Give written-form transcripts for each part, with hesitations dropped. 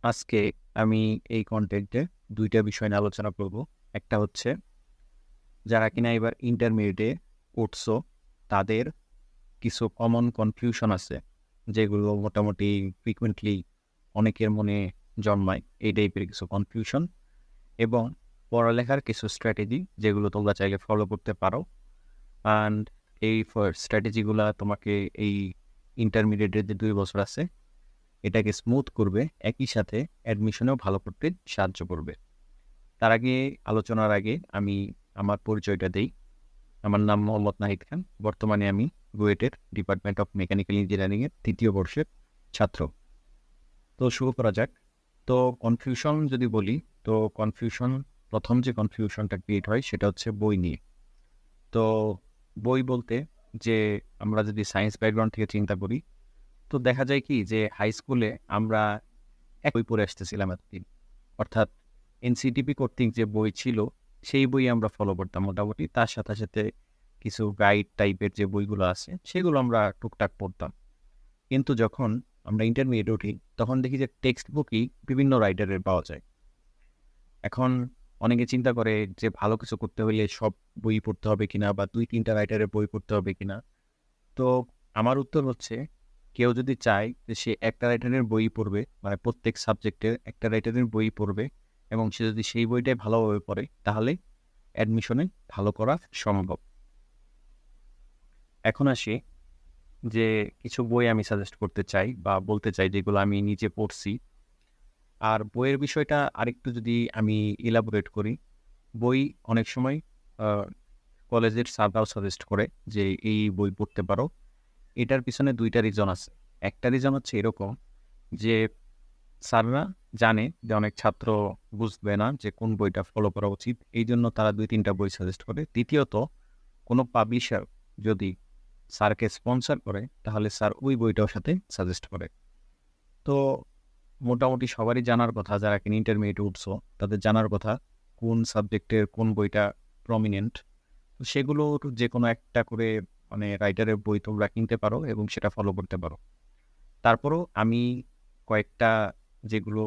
আজকে আমি এই কনটেন্টে ২ টা বিষয় নিয়ে আলোচনা করব। একটা হচ্ছে যারা কিনা এবার ইন্টারমিডিয়েটে উঠছো, তাদের কিছু কমন কনফিউশন আছে, যেগুলো মোটামুটি ফ্রিকুয়েন্টলি অনেকের মনে জন্মায়। এই টাইপের কিছু কনফিউশন এবং পড়ালেখার কিছু স্ট্র্যাটেজি যেগুলো তোমরা চাইলে ফলো করতে পারো। অ্যান্ড এই স্ট্র্যাটেজিগুলা তোমাকে এই ইন্টারমিডিয়েটের যে ২ বছর আছে এটাকে স্মুথ করবে, একই সাথে অ্যাডমিশনেও ভালো করতে সাহায্য করবে। তার আগে আলোচনার আগে আমি আমার পরিচয়টা দেই। আমার নাম মোহাম্মদ নাহিদ খান। বর্তমানে আমি বুয়েটের ডিপার্টমেন্ট অফ মেকানিক্যাল ইঞ্জিনিয়ারিংয়ের ৩য় বর্ষের ছাত্র। তো শুরু করা যাক। তো কনফিউশন যদি বলি, তো কনফিউশন, প্রথম যে কনফিউশনটা ক্রিয়েট হয় সেটা হচ্ছে বই নিয়ে। তো বই বলতে যে আমরা যদি সায়েন্স ব্যাকগ্রাউন্ড থেকে চিন্তা করি, তো দেখা যায় কি যে হাই স্কুলে আমরা এক বই পড়ে আসতেছিলাম এতদিন। অর্থাৎ এনসিটিপি কর্তৃক যে বই ছিল, সেই বই আমরা ফলো করতাম মোটামুটি। তার সাথে, সাথে কিছু গাইড টাইপের যে বইগুলো আছে, সেগুলো আমরা টুকটাক পড়তাম। কিন্তু যখন আমরা ইন্টারমিডিয়েটে উঠি, তখন দেখি যে টেক্সট বুকই বিভিন্ন রাইটারের পাওয়া যায়। এখন অনেকে চিন্তা করে যে ভালো কিছু করতে হলে সব বই পড়তে হবে কিনা বা ২-৩ টা রাইটারের বই পড়তে হবে কিনা? তো আমার উত্তর হচ্ছে, কেউ যদি চায় যে সে একটা রাইটারের বই পড়বে, মানে প্রত্যেক সাবজেক্টের একটা রাইটারের বই পড়বে এবং সে যদি সেই বইটাই ভালোভাবে পড়ে, তাহলে অ্যাডমিশনে ভালো করা সম্ভব। এখন আসি যে কিছু বই আমি সাজেস্ট করতে চাই বা বলতে চাই যেগুলো আমি নিজে পড়ছি। আর বইয়ের বিষয়টা আরেকটু যদি আমি ইলাবোরেট করি, বই অনেক সময় আ কলেজের স্যাররাও সাজেস্ট করে যে এই বই পড়তে পারো। এটার পিছনে ২ টা রিজন আছে। একটা রিজন হচ্ছে এরকম যে স্যাররা জানে যে অনেক ছাত্র বুঝবে না যে কোন বইটা ফলো করা উচিত। এইজন্য তারা ২-৩ টা বই সাজেস্ট করে। দ্বিতীয়ত, কোনো পাবলিশার যদি স্যারকে স্পন্সর করে, তাহলে স্যার ওই বইটাও সাথে সাজেস্ট করে। তো মোটামুটি সবারই জানার কথা, যারা কিনা ইন্টারমিডিয়েটে উঠছো, তাদের জানার কথা কোন সাবজেক্টের কোন বইটা প্রমিনেন্ট। তো সেগুলোর যেকোনো একটা করে মানে রাইটারের বই তোমরা কিনতে পারো এবং সেটা ফলো করতে পারো। তারপরও আমি কয়েকটা, যেগুলো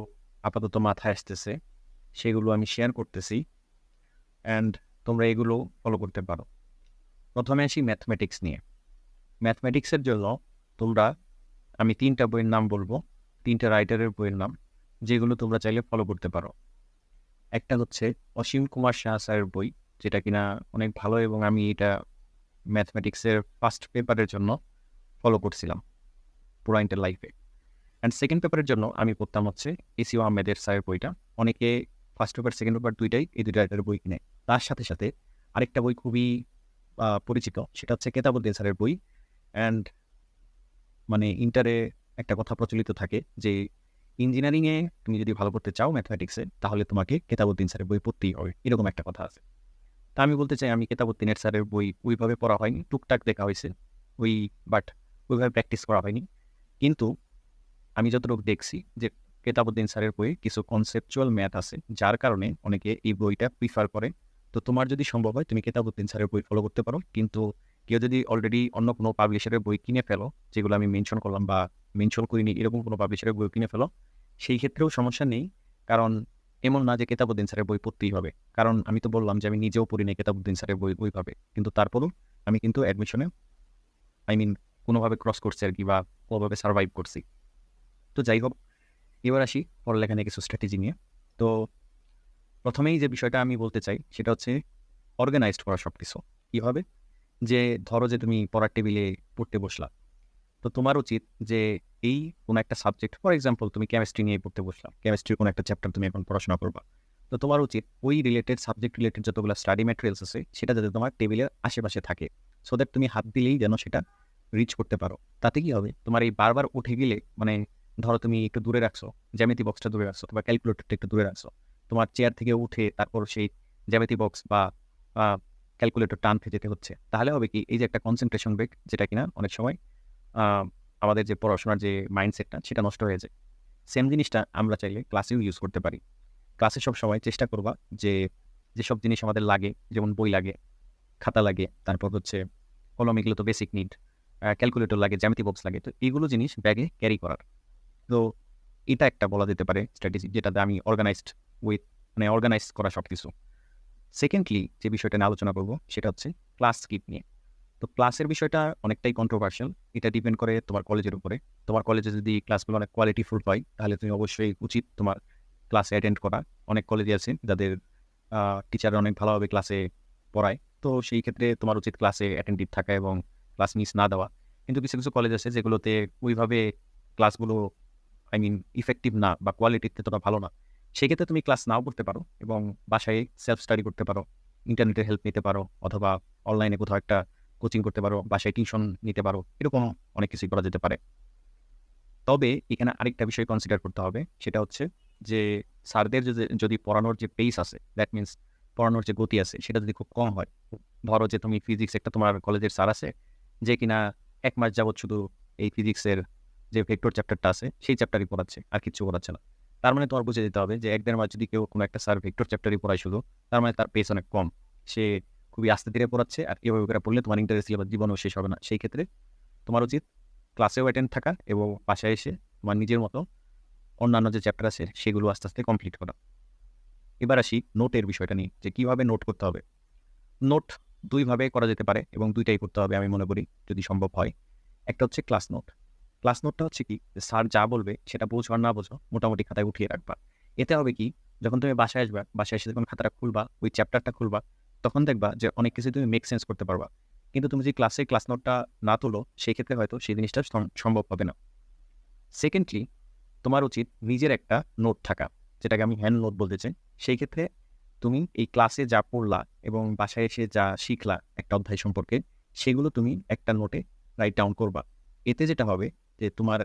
আপাতত মাথায় আসতেছে, সেগুলো আমি শেয়ার করতেছি অ্যান্ড তোমরা এগুলো ফলো করতে পারো। প্রথমে আসি ম্যাথমেটিক্স নিয়ে। ম্যাথমেটিক্সের জন্য তোমরা, আমি ৩ টা বইয়ের নাম বলব, ৩ টা রাইটারের বইয়ের নাম, যেগুলো তোমরা চাইলে ফলো করতে পারো। একটা হচ্ছে অসীম কুমার সাহা স্যারের বই, যেটা কিনা অনেক ভালো এবং আমি এটা ম্যাথমেটিক্সের ফার্স্ট পেপারের জন্য ফলো করছিলাম পুরা ইন্টার লাইফে। অ্যান্ড সেকেন্ড পেপারের জন্য আমি পড়তাম হচ্ছে এসইউ আহমেদের স্যারের বইটা। অনেকে ফার্স্ট পেপার, সেকেন্ড পেপার ২ টাই, এই ২ টা রাইটারের বই কিনে। তার সাথে, সাথে আরেকটা বই খুবই পরিচিত, সেটা হচ্ছে কেতাবউদ্দিন স্যারের বই। অ্যান্ড মানে ইন্টারে একটা কথা প্রচলিত থাকে যে ইঞ্জিনিয়ারিংয়ে তুমি যদি ভালো করতে চাও ম্যাথমেটিক্সে, তাহলে তোমাকে কেতাবউদ্দিন স্যারের বই পড়তেই হবে। এরকম একটা কথা আছে। তা আমি বলতে চাই, আমি কেতাবউদ্দিনের স্যারের বই ওইভাবে পড়া হয়নি। টুকটাক দেখা হইছে। ওই বাট ওইভাবে প্র্যাকটিস করা হয়নি। কিন্তু আমি যতটুকু দেখছি যে কেতাবউদ্দিন স্যারের বইয়ে কিছু কনসেপচুয়াল ম্যাথ আছে, যার কারণে অনেকে এই বইটা প্রিফার করে। তো তোমার যদি সম্ভব হয় তুমি কেতাবউদ্দিন স্যারের বই ফলো করতে পারো। কিন্তু কেউ যদি অলরেডি অন্য কোনো পাবলিশারের বই কিনে ফেলো, যেগুলো আমি মেনশন করলাম বা মেনশন করিনি, এরকম কোনো পাবলিশারের বই কিনে ফেলো, সেই ক্ষেত্রেও সমস্যা নেই। কারণ এমন না যে কেতাবউদ্দিন স্যারের বই পড়তেই হবে। কারণ আমি তো বললাম যে আমি নিজেও পড়ি নাই কেতাবউদ্দিন স্যারের বই ওইভাবে। কিন্তু তারপরও আমি কিন্তু অ্যাডমিশনে, আই মিন, কোনোভাবে ক্রস করছি আরকি, বা কোনোভাবে সারভাইভ করছি। তো যাই হোক, এবার আসি পড়ালেখা নিয়ে কিছু স্ট্র্যাটেজি নিয়ে। তো প্রথমেই যে বিষয়টা আমি বলতে চাই সেটা হচ্ছে অর্গানাইজড করা সবকিছু। কিভাবে? যে ধরো যে তুমি পড়ার টেবিলে পড়তে বসলা। তো তোমার উচিত যে এই কোনো একটা সাবজেক্ট, ফর এক্সাম্পল তুমি কেমিস্ট্রি নিয়ে পড়তে বসলা। কেমিস্ট্রির কোনো একটা চ্যাপ্টার তুমি এখন পড়াশোনা করবা। তো তোমার উচিত ওই রিলেটেড, সাবজেক্ট রিলেটেড যতগুলো স্টাডি ম্যাটেরিয়ালস আছে, সেটা যাতে তোমার টেবিলের আশেপাশে থাকে। সো দ্যাট তুমি হাত দিলেই যেন সেটা রিচ করতে পারো। তাতে কি হবে? তোমার এই বারবার উঠে গেলে, মানে ধরো তুমি একটু দূরে রাখছো, জ্যামিতি বক্সটা দূরে রাখছো বা ক্যালকুলেটরটা একটু দূরে রাখছো। তোমার চেয়ার থেকে উঠে তারপর সেই জ্যামিতি বক্স বা আ ক্যালকুলেটরটা আনতে যেতে হচ্ছে। তাহলে হবে কি? এই যে একটা কনসেনট্রেশন ব্রেক, যেটা কিনা অনেক সময় আ আমাদের যে পড়াশোনার যে মাইন্ডসেটটা, সেটা নষ্ট হয়ে যায়। সেম জিনিসটা আমরা চাইলে ক্লাসেও ইউজ করতে পারি। ক্লাসে সবসময় চেষ্টা করবা যে, যেসব জিনিস আমাদের লাগে, যেমন বই লাগে, খাতা লাগে, তারপর হচ্ছে কলম, এগুলো তো বেসিক নিড। ক্যালকুলেটর লাগে, জ্যামিতি বক্স লাগে। তো এগুলো জিনিস ব্যাগে ক্যারি করার। তো এটা একটা বলা যেতে পারে স্ট্র্যাটেজি, যেটাতে আমি উইথ অর্গানাইজ করা সবকিছু। সেকেন্ডলি যে বিষয়টা নিয়ে আলোচনা করব সেটা হচ্ছে ক্লাস স্কিপ নিয়ে। তো ক্লাসের বিষয়টা অনেকটাই কন্ট্রোভার্সিয়াল। এটা ডিপেন্ড করে তোমার কলেজের উপরে। তোমার কলেজে যদি ক্লাসগুলো অনেক কোয়ালিটিফুল হয়, তাহলে তুমি অবশ্যই উচিত তোমার ক্লাসে অ্যাটেন্ড করা। অনেক কলেজে আছে যাদের টিচাররা অনেক ভালোভাবে ক্লাসে পড়ায়। তো সেই ক্ষেত্রে তোমার উচিত ক্লাসে অ্যাটেন্টিভ থাকা এবং ক্লাস মিস না দেওয়া। কিন্তু কিছু কিছু কলেজ আছে যেগুলোতে ওইভাবে ক্লাসগুলো ইফেক্টিভ না বা কোয়ালিটিতে ততটা ভালো না। সেক্ষেত্রে তুমি ক্লাস নাও করতে পারো এবং বাসায় সেলফ স্টাডি করতে পারো, ইন্টারনেটের হেল্প নিতে পারো, অথবা অনলাইনে কোথাও একটা কোচিং করতে পারো, বাসায় টিউশন নিতে পারো। এরকম অনেক কিছুই করা যেতে পারে। তবে এখানে আরেকটা বিষয় কনসিডার করতে হবে, সেটা হচ্ছে যে স্যারদের যদি পড়ানোর যে পেস আছে, দ্যাট মিনস পড়ানোর যে গতি আছে, সেটা যদি খুব কম হয়। ধরো যে তুমি ফিজিক্স একটা তোমার কলেজের স্যার আছে যে কিনা 1 মাস যাবৎ শুধু এই ফিজিক্সের যে ভেক্টর চ্যাপ্টারটা আছে সেই চ্যাপ্টারই পড়াচ্ছে, আর কিচ্ছু পড়াচ্ছে না। তার মানে তোমার বুঝে যেতে হবে যে 1-1.5 মাস যদি কেউ কোনো একটা স্যার ভেক্টর চ্যাপ্টারই পড়ায় শুধু, তার মানে তার পেস অনেক কম। সে খুবই আস্তে ধীরে পড়াচ্ছে, আর এভাবে করে পড়লে তোমার ইন্টারেস্ট সিলেবাস জীবনেও শেষ হবে না। সেই ক্ষেত্রে তোমার উচিত ক্লাসেও অ্যাটেন্ড থাকা এবং বাসায় এসে তোমার নিজের মতো অন্যান্য যে চ্যাপ্টার আছে সেগুলো আস্তে আস্তে কমপ্লিট করা। এবার আসি নোটের বিষয়টা নিয়ে, যে কীভাবে নোট করতে হবে। নোট 2 ভাবে করা যেতে পারে এবং 2টাই করতে হবে আমি মনে করি, যদি সম্ভব হয়। একটা হচ্ছে ক্লাস নোট। ক্লাস নোটটা হচ্ছে কি, যে স্যার যা বলবে সেটা বোঝো আর না বোঝো মোটামুটি খাতায় উঠিয়ে রাখবা। এতে হবে কি, যখন তুমি বাসায় আসবা, বাসায় এসে যখন খাতাটা খুলবা, ওই চ্যাপ্টারটা খুলবা, তখন দেখবা যে অনেক কিছু তুমি মেক সেন্স করতে পারবা। কিন্তু তুমি যদি ক্লাস নোটটা না তোলো, সেই ক্ষেত্রে হয়তো সেই জিনিসটা সম্ভব হবে না। সেকেন্ডলি, তোমার উচিত নিজের একটা নোট থাকা, যেটাকে আমি হ্যান্ড নোট বলতে চাই। সেই ক্ষেত্রে তুমি এই ক্লাসে যা পড়লা এবং বাসায় এসে যা শিখলা একটা অধ্যায় সম্পর্কে, সেগুলো তুমি একটা নোটে রাইট ডাউন করবা। এতে যেটা হবে যে তোমার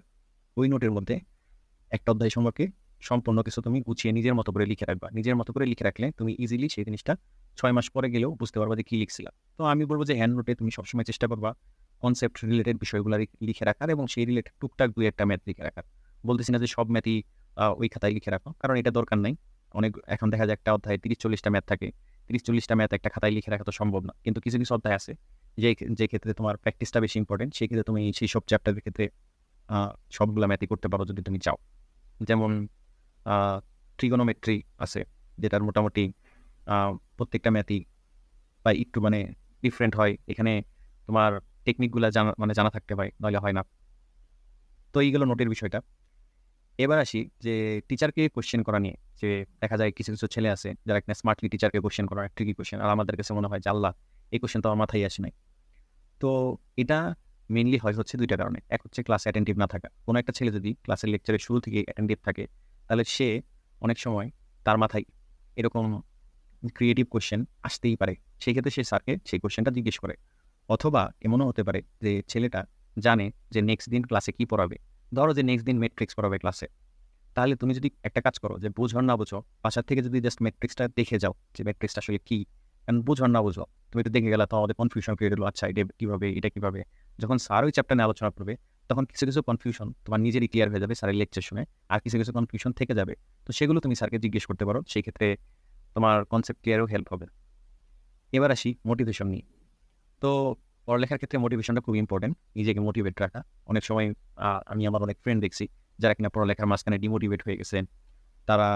ওই নোটের মধ্যে একটা অধ্যায় সম্পর্কে সম্পূর্ণ কিছু তুমি গুছিয়ে নিজের মতো করে লিখে রাখবা। নিজের মতো করে লিখে রাখলে তুমি ইজিলি সেই জিনিসটা 6 মাস পরে গেলেও বুঝতে পারবা যে কী লিখছিলা। তো আমি বলব যে হ্যান্ড নোটে তুমি সবসময় চেষ্টা করবা কনসেপ্ট রিলেটেড বিষয়গুলো লিখে রাখার এবং সেই রিলেটেড টুকটাক 2-1টা ম্যাথ লিখে রাখার। বলতেছি না যে সব ম্যাথই ওই খাতায় লিখে রাখো, কারণ এটা দরকার নাই। এখন দেখা যায় একটা অধ্যায়ে 30-40টা ম্যাথ থাকে। 30-40টা ম্যাথ একটা খাতায় লিখে রাখা তো সম্ভব না। কিন্তু কিছু কিছু অধ্যায় আছে যে ক্ষেত্রে তোমার প্র্যাকটিসটা বেশি ইম্পর্টেন্ট। সেক্ষেত্রে তুমি সেই সব চ্যাপ্টারের ক্ষেত্রে আ সবগুলা ম্যাথই করতে পারো যদি তুমি চাও। যেমন আ ট্রিগোনোমেট্রি আছে, যেটার মোটামুটি আ প্রত্যেকটা ম্যাথই বা একটু ডিফারেন্ট হয়। এখানে তোমার টেকনিকগুলা জানা থাকতে হয়, নইলে হয় না। তো এই গেল নোটের বিষয়টা। এবার আসি যে টিচারকে কোয়েশ্চেন করা নিয়ে। যে দেখা যায় কিছু কিছু ছেলে আছে যারা কিনা স্মার্টলি টিচারকে কোয়েশ্চেন করা ট্রিকি কোয়েশ্চেন। আর আমাদের কাছে মনে হয় যে আল্লাহ! এই কোয়েশ্চেন তো আমার মাথায় আসে নাই। তো এটা মেইনলি হয় হচ্ছে ২ টা কারণে। এক হচ্ছে ক্লাসে অ্যাটেনটিভ না থাকা। কোনো একটা ছেলে যদি ক্লাসের লেকচারের শুরু থেকেই অ্যাটেনটিভ থাকে, তাহলে সে অনেক সময় তার মাথায় এরকম ক্রিয়েটিভ কোয়েশ্চেন আসতেই পারে। সেই ক্ষেত্রে সে স্যারকে সেই কোয়েশ্চেনটা জিজ্ঞেস করে। অথবা এমনও হতে পারে যে ছেলেটা জানে যে নেক্সট দিন ক্লাসে কি পড়াবে। ধরো যে নেক্সট দিন ম্যাট্রিক্স পড়াবে ক্লাসে। তাহলে তুমি যদি একটা কাজ করো, যে বুঝো আর না বুঝো, বাসা থেকে যদি জাস্ট ম্যাট্রিক্সটা দেখে যাও যে ম্যাট্রিক্সটা আসলে কি। কারণ বুঝো আর না বুঝো, তুমি তো দেখে গেলা, তো আমাদের কনফিউশন ক্রিয়েট হলো, আচ্ছা এটা কিভাবে, এটা কিভাবে। যখন স্যার ওই চ্যাপ্টার নিয়ে আলোচনা করবে, তখন কিছু কিছু কনফিউশন তোমার নিজেরই ক্লিয়ার হয়ে যাবে স্যারের লেকচার শুনে। আর কিছু কিছু কনফিউশন থেকে যাবে। তো সেগুলো তুমি স্যারকে জিজ্ঞেস করতে পারো। সেই ক্ষেত্রে তোমার কনসেপ্ট ক্লিয়ারও হেল্প হবে। এবার আসি মোটিভেশন নিয়ে। তো পড়ালেখার ক্ষেত্রে মোটিভেশনটা খুব ইম্পর্টেন্ট। নিজেকে মোটিভেট রাখা। অনেক সময় আমি আমার অনেক ফ্রেন্ড দেখছি যারা কিনা পড়ালেখার মাঝখানে ডিমোটিভেট হয়ে গেছে। তারা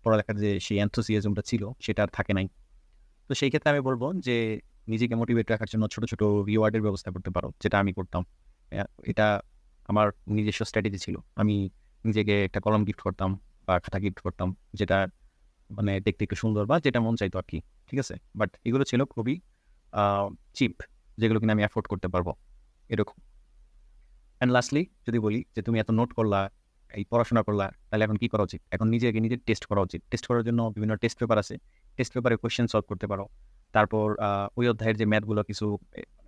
পড়ালেখার যে সেই enthusiasm টা ছিল সেটা আর থাকে নাই। তো সেই ক্ষেত্রে আমি বলব যে নিজেকে মোটিভেট রাখার জন্য ছোট, ছোট রিওয়ার্ড এর ব্যবস্থা করতে পারো। যেটা আমি করতাম। এটা আমার নিজস্ব স্ট্র্যাটেজি ছিল। আমি নিজেকে একটা কলম গিফট করতাম বা খাতা গিফট করতাম। যেটা দেখতে একটু সুন্দর বা যেটা মন চাইতো আরকি। ঠিক আছে? বাট এগুলো ছিল খুবই আ চিপ, যেগুলো কিনা আমি এফোর্ড করতে পারবো। এরকম। অ্যান্ড লাস্টলি যদি বলি যে তুমি এত নোট করলা, এই পড়াশোনা করলা, তাহলে এখন কি করা উচিত? এখন নিজেকে নিজে টেস্ট করা উচিত। টেস্ট করার জন্য বিভিন্ন টেস্ট পেপার আছে। টেস্ট পেপারে কোয়েশ্চেন সলভ করতে পারো। তারপর ওই অধ্যায়ের যে ম্যাথগুলো কিছু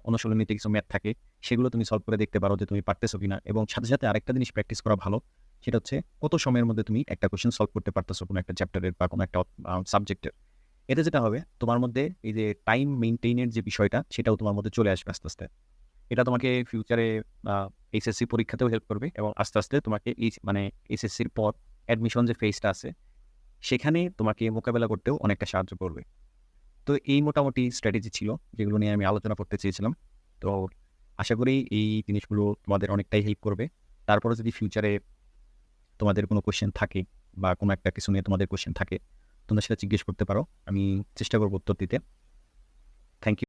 অনুশীলনীতে কিছু ম্যাথ থাকে, সেগুলো তুমি সলভ করে দেখতে পারো যে তুমি পারতেছো কিনা। এবং সাথে, সাথে আরেকটা জিনিস প্র্যাকটিস করা ভালো। সেটা হচ্ছে কত সময়ের মধ্যে তুমি একটা কোয়েশ্চেন সলভ করতে পারতেছো কোনো একটা চ্যাপ্টারের বা কোনো একটা সাবজেক্টের। এতে যেটা হবে তোমার মধ্যে এই যে টাইম মেইনটেইন এর যে বিষয়টা, সেটাও তোমার মধ্যে চলে আসবে আস্তে, আস্তে। এটা তোমাকে ফিউচারে আ এইচএসসি পরীক্ষাতেও হেল্প করবে এবং আস্তে, আস্তে তোমাকে এইচএসসির পর অ্যাডমিশন যে ফেজটা আছে, সেখানে তোমাকে মোকাবেলা করতেও অনেকটা সাহায্য করবে। তো এই মোটামুটি স্ট্র্যাটেজি ছিল, যেগুলো নিয়ে আমি আলোচনা করতে চেয়েছিলাম। তো আশা করি এই জিনিসগুলো তোমাদের অনেকটাই হেল্প করবে। তারপরে যদি ফিউচারে তোমাদের কোনো কোয়েশ্চেন থাকে বা কোনো একটা কিছু নিয়ে তোমাদের কোয়েশ্চেন থাকে, তোমরা সেটা জিজ্ঞেস করতে পারো। আমি চেষ্টা করবো উত্তর দিতে। Thank you.